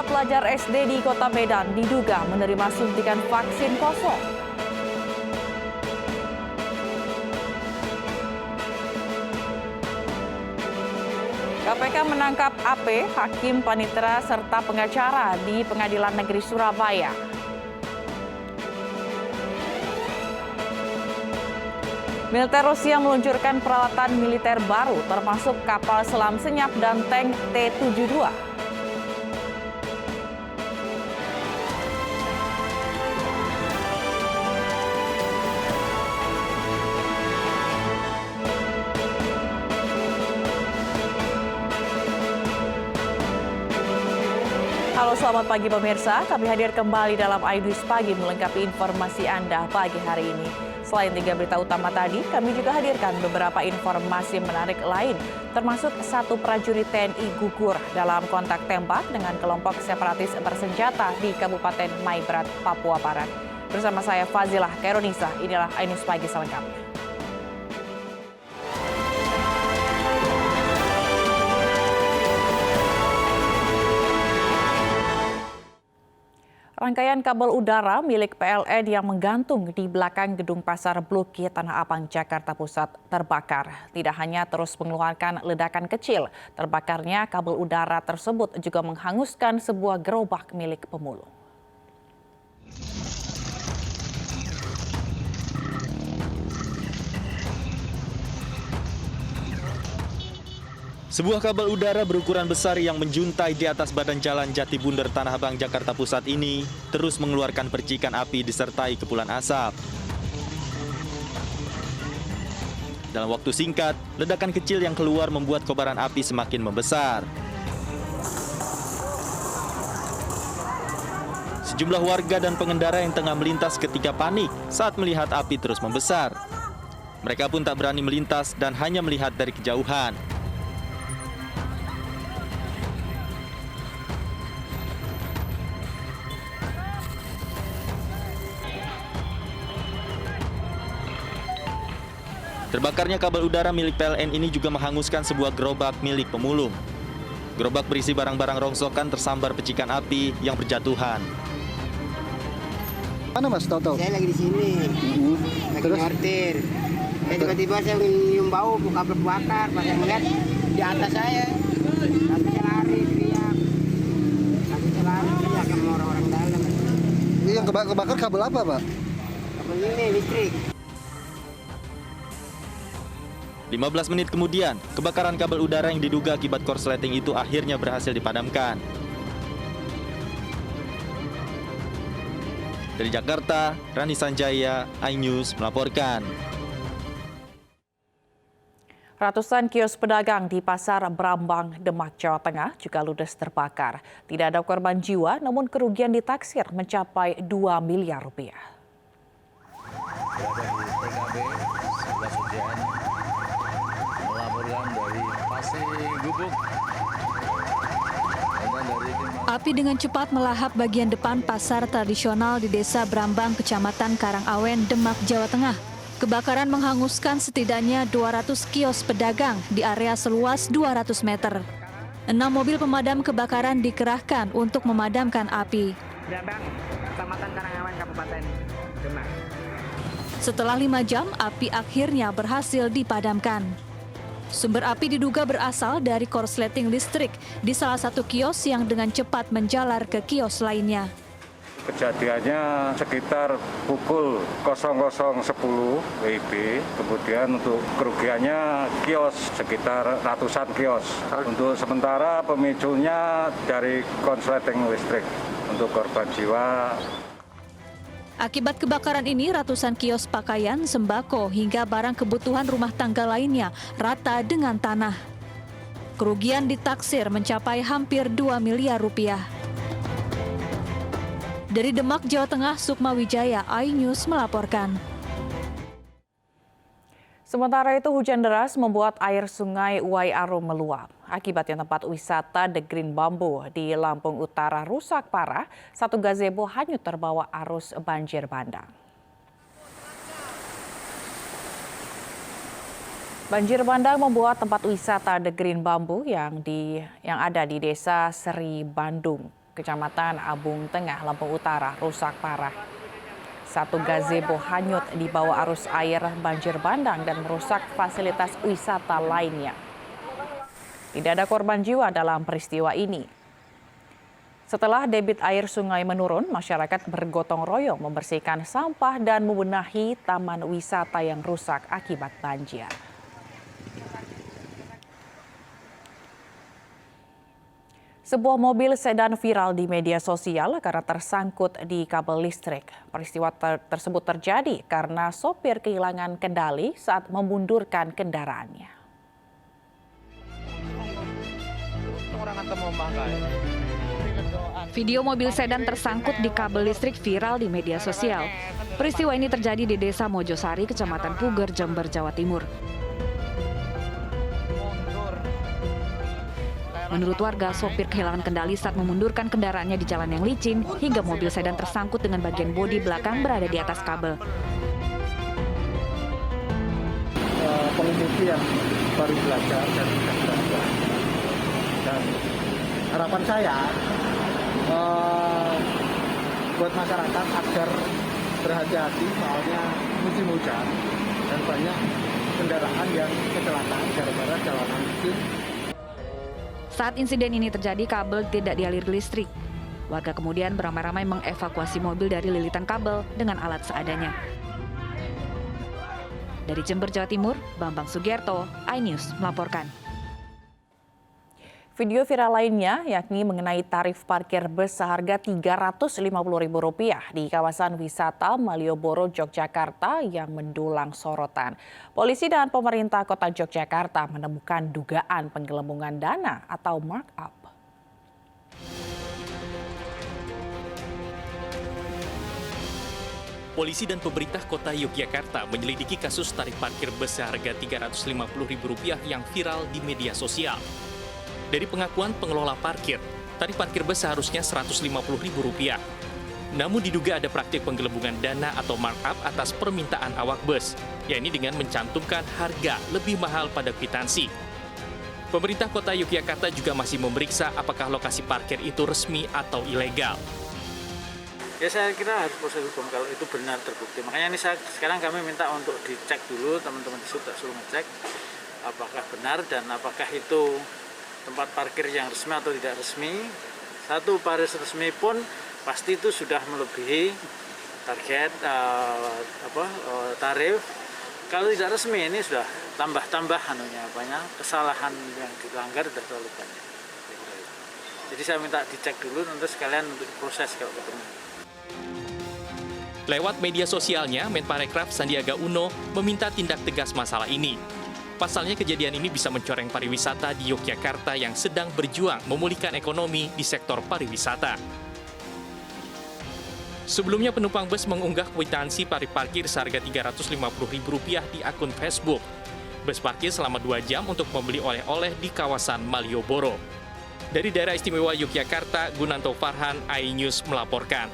Sejumlah pelajar SD di Kota Medan diduga menerima suntikan vaksin kosong. KPK menangkap AP, hakim panitera serta pengacara di Pengadilan Negeri Surabaya. Militer Rusia meluncurkan peralatan militer baru termasuk kapal selam senyap dan tank T-72. Halo, selamat pagi pemirsa. Kami hadir kembali dalam iNews Pagi melengkapi informasi Anda pagi hari ini. Selain 3 berita utama tadi, kami juga hadirkan beberapa informasi menarik lain, termasuk 1 prajurit TNI gugur dalam kontak tembak dengan kelompok separatis bersenjata di Kabupaten Maibrat, Papua Barat. Bersama saya Fazilah Kaironisa, inilah iNews Pagi selengkapnya. Rangkaian kabel udara milik PLN yang menggantung di belakang gedung Pasar Blok G Tanah Abang, Jakarta Pusat terbakar. Tidak hanya terus mengeluarkan ledakan kecil, terbakarnya kabel udara tersebut juga menghanguskan sebuah gerobak milik pemulung. Sebuah kabel udara berukuran besar yang menjuntai di atas badan jalan Jatibunder Tanah Abang, Jakarta Pusat ini terus mengeluarkan percikan api disertai kepulan asap. Dalam waktu singkat, ledakan kecil yang keluar membuat kobaran api semakin membesar. Sejumlah warga dan pengendara yang tengah melintas ketika panik saat melihat api terus membesar. Mereka pun tak berani melintas dan hanya melihat dari kejauhan. Terbakarnya kabel udara milik PLN ini juga menghanguskan sebuah gerobak milik pemulung. Gerobak berisi barang-barang rongsokan tersambar percikan api yang berjatuhan. Mana Mas Toto? Saya lagi di sini, lagi nyortir. Tiba-tiba saya nyium bau kabel bakar, pas saya melihat di atas saya. Lalu saya lari, teriak. Sama orang-orang dalam. Ini yang kebakar kabel apa, Pak? Kabel ini listrik. 15 menit kemudian, kebakaran kabel udara yang diduga akibat korsleting itu akhirnya berhasil dipadamkan. Dari Jakarta, Rani Sanjaya, iNews melaporkan. Ratusan kios pedagang di Pasar Brambang, Demak, Jawa Tengah juga ludes terbakar. Tidak ada korban jiwa, namun kerugian ditaksir mencapai 2 miliar rupiah. Api dengan cepat melahap bagian depan pasar tradisional di Desa Brambang, Kecamatan Karangawen, Demak, Jawa Tengah. Kebakaran menghanguskan setidaknya 200 kios pedagang di area seluas 200 meter. 6 mobil pemadam kebakaran dikerahkan untuk memadamkan api. Brambang, Kecamatan Karangawen, Kabupaten Demak. Setelah 5 jam, api akhirnya berhasil dipadamkan. Sumber api diduga berasal dari korsleting listrik di salah satu kios yang dengan cepat menjalar ke kios lainnya. Kejadiannya sekitar pukul 00.10 WIB, kemudian untuk kerugiannya kios sekitar ratusan kios. Untuk sementara pemicunya dari korsleting listrik, untuk korban jiwa. Akibat kebakaran ini, ratusan kios pakaian, sembako, hingga barang kebutuhan rumah tangga lainnya rata dengan tanah. Kerugian ditaksir mencapai hampir 2 miliar rupiah. Dari Demak, Jawa Tengah, Sukma Wijaya, iNews melaporkan. Sementara itu, hujan deras membuat air sungai Uwai Arum meluap. Akibatnya tempat wisata The Green Bamboo di Lampung Utara rusak parah. 1 gazebo hanyut terbawa arus banjir bandang. Banjir bandang membuat tempat wisata The Green Bamboo yang ada di Desa Seri Bandung, Kecamatan Abung Tengah, Lampung Utara, rusak parah. Satu gazebo hanyut di bawah arus air banjir bandang dan merusak fasilitas wisata lainnya. Tidak ada korban jiwa dalam peristiwa ini. Setelah debit air sungai menurun, masyarakat bergotong royong membersihkan sampah dan membenahi taman wisata yang rusak akibat banjir. Sebuah mobil sedan viral di media sosial karena tersangkut di kabel listrik. Peristiwa tersebut terjadi karena sopir kehilangan kendali saat memundurkan kendaraannya. Video mobil sedan tersangkut di kabel listrik viral di media sosial. Peristiwa ini terjadi di Desa Mojosari, Kecamatan Puger, Jember, Jawa Timur. Menurut warga, sopir kehilangan kendali saat memundurkan kendaraannya di jalan yang licin hingga mobil sedan tersangkut dengan bagian bodi belakang berada di atas kabel. Pengemudi yang baru belajar dan tidak belajar. Dan harapan saya buat masyarakat agar berhati-hati soalnya musim hujan dan banyak kendaraan yang kecelakaan gara-gara jalanan licin. Saat insiden ini terjadi, kabel tidak dialiri listrik. Warga kemudian beramai-ramai mengevakuasi mobil dari lilitan kabel dengan alat seadanya. Dari Jember, Jawa Timur, Bambang Sugierto, iNews melaporkan. Video viral lainnya yakni mengenai tarif parkir bus seharga Rp350.000 di kawasan wisata Malioboro, Yogyakarta yang mendulang sorotan. Polisi dan pemerintah kota Yogyakarta menemukan dugaan penggelembungan dana atau markup. Polisi dan pemerintah kota Yogyakarta menyelidiki kasus tarif parkir bus seharga Rp350.000 yang viral di media sosial. Dari pengakuan pengelola parkir, tarif parkir bus seharusnya Rp150.000. Namun diduga ada praktik penggelembungan dana atau markup atas permintaan awak bus, yakni dengan mencantumkan harga lebih mahal pada kwitansi. Pemerintah kota Yogyakarta juga masih memeriksa apakah lokasi parkir itu resmi atau ilegal. Ya saya kira harus proses hukum kalau itu benar terbukti. Makanya ini sekarang kami minta untuk dicek dulu, teman-teman di situ suruh ngecek apakah benar dan apakah itu tempat parkir yang resmi atau tidak resmi. Satu, baris resmi pun pasti itu sudah melebihi target tarif. Kalau tidak resmi ini sudah tambah-tambah kesalahan yang dilanggar sudah terlalu banyak. Jadi saya minta dicek dulu nanti sekalian untuk diproses kalau ketemu. Lewat media sosialnya, Menparekraf Sandiaga Uno meminta tindak tegas masalah ini. Pasalnya kejadian ini bisa mencoreng pariwisata di Yogyakarta yang sedang berjuang memulihkan ekonomi di sektor pariwisata. Sebelumnya penumpang bus mengunggah kwitansi tarif parkir seharga Rp350.000 di akun Facebook. Bus parkir selama 2 jam untuk membeli oleh-oleh di kawasan Malioboro. Dari daerah istimewa Yogyakarta, Gunanto Farhan, iNews melaporkan.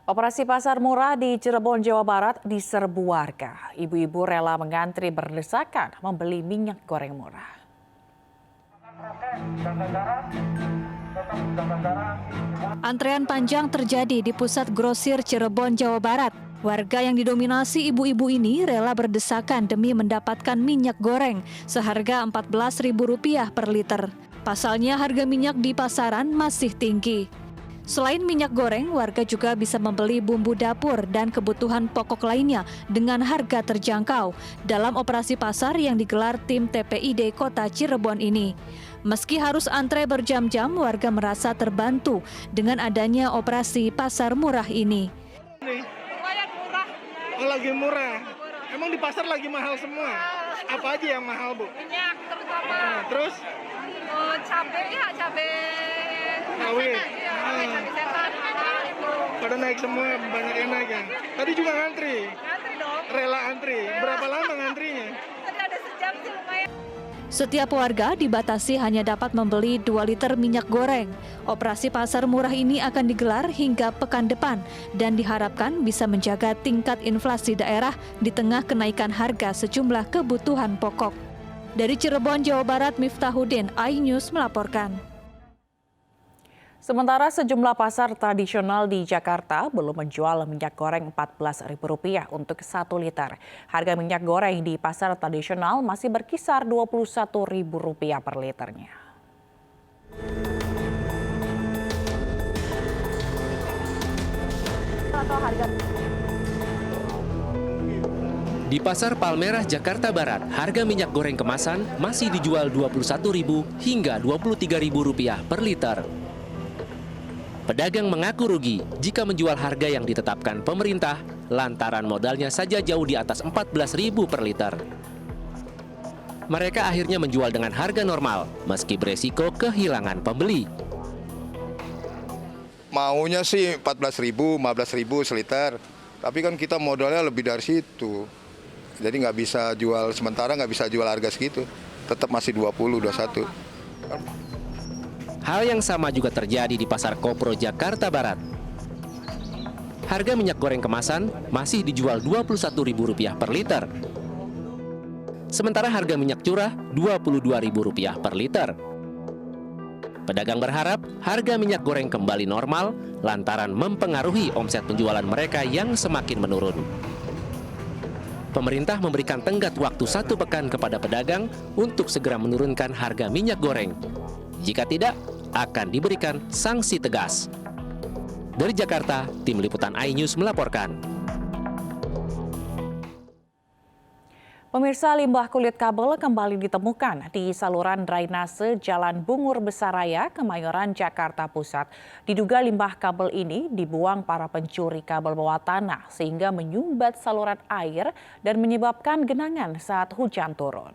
Operasi pasar murah di Cirebon, Jawa Barat diserbu warga. Ibu-ibu rela mengantri berdesakan membeli minyak goreng murah. Antrean panjang terjadi di pusat grosir Cirebon, Jawa Barat. Warga yang didominasi ibu-ibu ini rela berdesakan demi mendapatkan minyak goreng seharga Rp14.000 per liter. Pasalnya harga minyak di pasaran masih tinggi. Selain minyak goreng, warga juga bisa membeli bumbu dapur dan kebutuhan pokok lainnya dengan harga terjangkau dalam operasi pasar yang digelar tim TPID Kota Cirebon ini. Meski harus antre berjam-jam, warga merasa terbantu dengan adanya operasi pasar murah ini. Lumayan murah. Oh, lagi murah. Emang di pasar lagi mahal semua? Apa aja yang mahal, Bu? Minyak terutama. Nah, terus? Cabai ya, cabai Rawit. cabai setan. Pada naik semua, banyak yang naik ya. Tadi juga ngantri? Ngantri dong. Rela antri. Berapa lama ngantrinya? Tadi ada sejam sih lumayan. Setiap warga dibatasi hanya dapat membeli 2 liter minyak goreng. Operasi pasar murah ini akan digelar hingga pekan depan dan diharapkan bisa menjaga tingkat inflasi daerah di tengah kenaikan harga sejumlah kebutuhan pokok. Dari Cirebon, Jawa Barat, Miftahudin, iNews melaporkan. Sementara sejumlah pasar tradisional di Jakarta belum menjual minyak goreng Rp14.000 untuk 1 liter. Harga minyak goreng di pasar tradisional masih berkisar Rp21.000 per liternya. Di Pasar Palmerah, Jakarta Barat, harga minyak goreng kemasan masih dijual Rp21.000 hingga Rp23.000 per liter. Pedagang mengaku rugi jika menjual harga yang ditetapkan pemerintah lantaran modalnya saja jauh di atas Rp14.000 per liter. Mereka akhirnya menjual dengan harga normal meski beresiko kehilangan pembeli. Maunya sih Rp14.000, Rp15.000 seliter. Tapi kan kita modalnya lebih dari situ. Jadi nggak bisa jual, sementara nggak bisa jual harga segitu. Tetap masih 20, 21. Hal yang sama juga terjadi di Pasar Kopro, Jakarta Barat. Harga minyak goreng kemasan masih dijual Rp21.000 per liter. Sementara harga minyak curah Rp22.000 per liter. Pedagang berharap harga minyak goreng kembali normal lantaran mempengaruhi omset penjualan mereka yang semakin menurun. Pemerintah memberikan tenggat waktu 1 pekan kepada pedagang untuk segera menurunkan harga minyak goreng. Jika tidak, akan diberikan sanksi tegas. Dari Jakarta, Tim Liputan iNews melaporkan. Pemirsa, limbah kulit kabel kembali ditemukan di saluran drainase Jalan Bungur Besaraya, Kemayoran, Jakarta Pusat. Diduga limbah kabel ini dibuang para pencuri kabel bawah tanah sehingga menyumbat saluran air dan menyebabkan genangan saat hujan turun.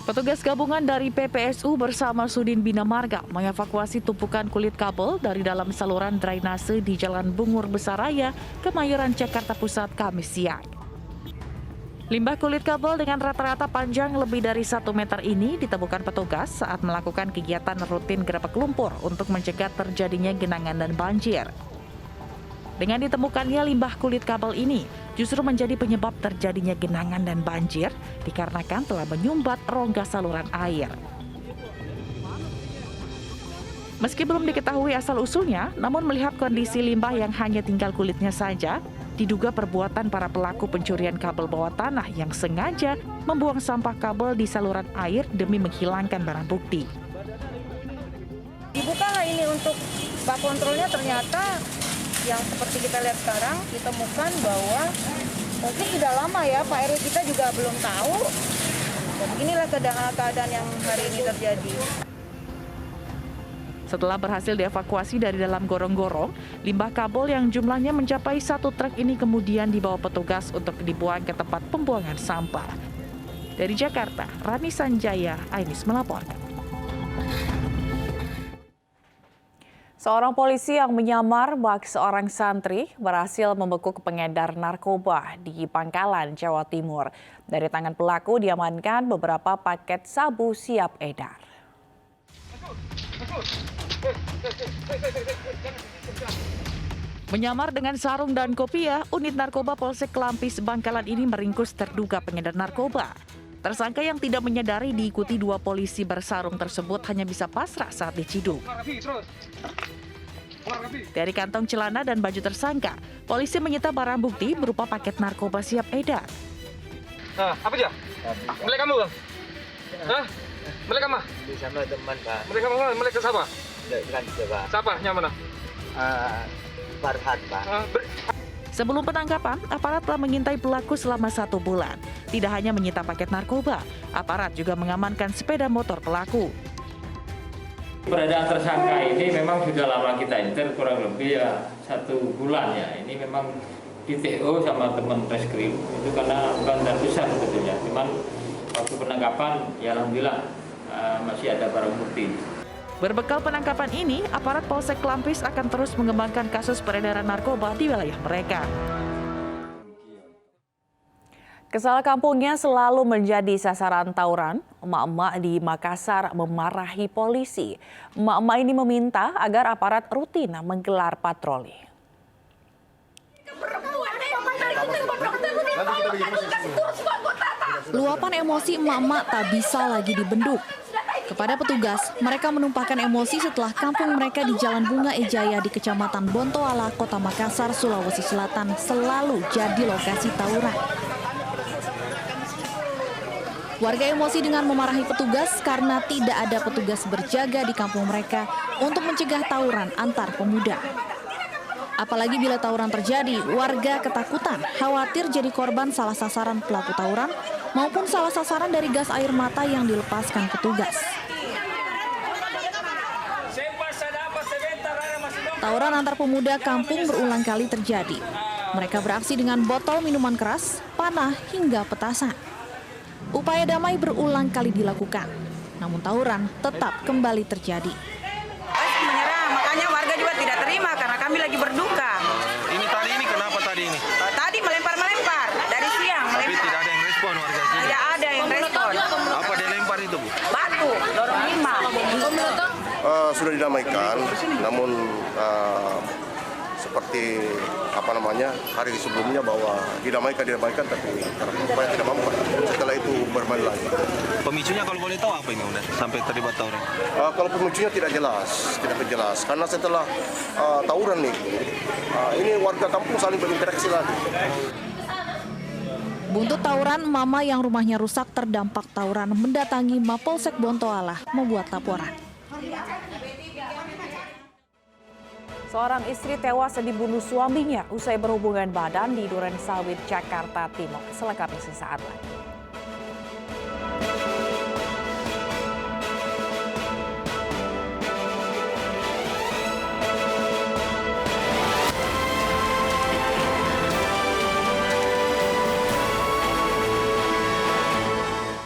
Petugas gabungan dari PPSU bersama Sudin Bina Marga mengevakuasi tumpukan kulit kabel dari dalam saluran drainase di Jalan Bungur Besaraya, Kemayoran, Jakarta Pusat, Kamis siang. Limbah kulit kabel dengan rata-rata panjang lebih dari 1 meter ini ditemukan petugas saat melakukan kegiatan rutin gerebek lumpur untuk mencegah terjadinya genangan dan banjir. Dengan ditemukannya limbah kulit kabel ini justru menjadi penyebab terjadinya genangan dan banjir dikarenakan telah menyumbat rongga saluran air. Meski belum diketahui asal-usulnya, namun melihat kondisi limbah yang hanya tinggal kulitnya saja, diduga perbuatan para pelaku pencurian kabel bawah tanah yang sengaja membuang sampah kabel di saluran air demi menghilangkan barang bukti. Dibukalah ini untuk bak kontrolnya, ternyata yang seperti kita lihat sekarang ditemukan bahwa mungkin sudah lama ya, Pak RW kita juga belum tahu. Dan inilah keadaan yang hari ini terjadi. Setelah berhasil dievakuasi dari dalam gorong-gorong, limbah kabel yang jumlahnya mencapai 1 truk ini kemudian dibawa petugas untuk dibuang ke tempat pembuangan sampah. Dari Jakarta, Rani Sanjaya, iNews melaporkan. Seorang polisi yang menyamar bak seorang santri berhasil membekuk pengedar narkoba di Pangkalan, Jawa Timur. Dari tangan pelaku diamankan beberapa paket sabu siap edar. Menyamar dengan sarung dan kopiah, unit narkoba Polsek Klampis Bangkalan ini meringkus terduga pengedar narkoba. Tersangka yang tidak menyadari diikuti 2 polisi bersarung tersebut hanya bisa pasrah saat diciduk. Dari kantong celana dan baju tersangka, polisi menyita barang bukti berupa paket narkoba siap edar. Nah, apa aja? Milik kamu, Bang? Hah? Milik kamu? Sama teman, Pak. Milik kamu, milik siapa? Bukan Pak. Siapa? Yang mana? Farhan, Pak. Sebelum penangkapan, aparat telah mengintai pelaku selama 1 bulan. Tidak hanya menyita paket narkoba, aparat juga mengamankan sepeda motor pelaku. Peradaan tersangka ini memang sudah lama kita incer, kurang lebih ya 1 bulan ya. Ini memang di TO sama teman reskrim, itu karena bandar besar sebetulnya. Cuman waktu penangkapan ya alhamdulillah masih ada barang bukti. Berbekal penangkapan ini, aparat Polsek Klampis akan terus mengembangkan kasus peredaran narkoba di wilayah mereka. Kesal kampungnya selalu menjadi sasaran tawuran. Emak-emak di Makassar memarahi polisi. Emak-emak ini meminta agar aparat rutin menggelar patroli. Luapan emosi emak-emak tak bisa lagi dibendung. Kepada petugas, mereka menumpahkan emosi setelah kampung mereka di Jalan Bunga Ejaya di Kecamatan Bontoala, Kota Makassar, Sulawesi Selatan selalu jadi lokasi tawuran. Warga emosi dengan memarahi petugas karena tidak ada petugas berjaga di kampung mereka untuk mencegah tawuran antar pemuda. Apalagi bila tawuran terjadi, warga ketakutan, khawatir jadi korban salah sasaran pelaku tawuran maupun salah sasaran dari gas air mata yang dilepaskan petugas. Tawuran antar pemuda kampung berulang kali terjadi. Mereka beraksi dengan botol minuman keras, panah, hingga petasan. Upaya damai berulang kali dilakukan, namun tawuran tetap kembali terjadi. Menyerah, makanya warga juga tidak terima karena kami lagi berduka. Ini kenapa tadi ini? Tadi melempar dari siang. Tapi tidak ada yang respon warga sini. Tidak ada yang respon. Apa dia lempar itu, Bu? Batu, dorong 5. Sudah didamaikan, namun seperti hari sebelumnya bahwa didamaikan tapi upaya tidak mampu. Setelah itu berbalik lagi. Pemicunya kalau boleh tahu apa ini udah sampai terlibat tawuran? Kalau pemicunya tidak jelas karena setelah tawuran ini warga kampung saling berinteraksi lagi. Buntut tawuran, mama yang rumahnya rusak terdampak tawuran mendatangi Mapolsek Bontoala membuat laporan. Seorang istri tewas dibunuh suaminya usai berhubungan badan di Duren Sawit, Jakarta Timur. Selengkapnya sesaat lagi.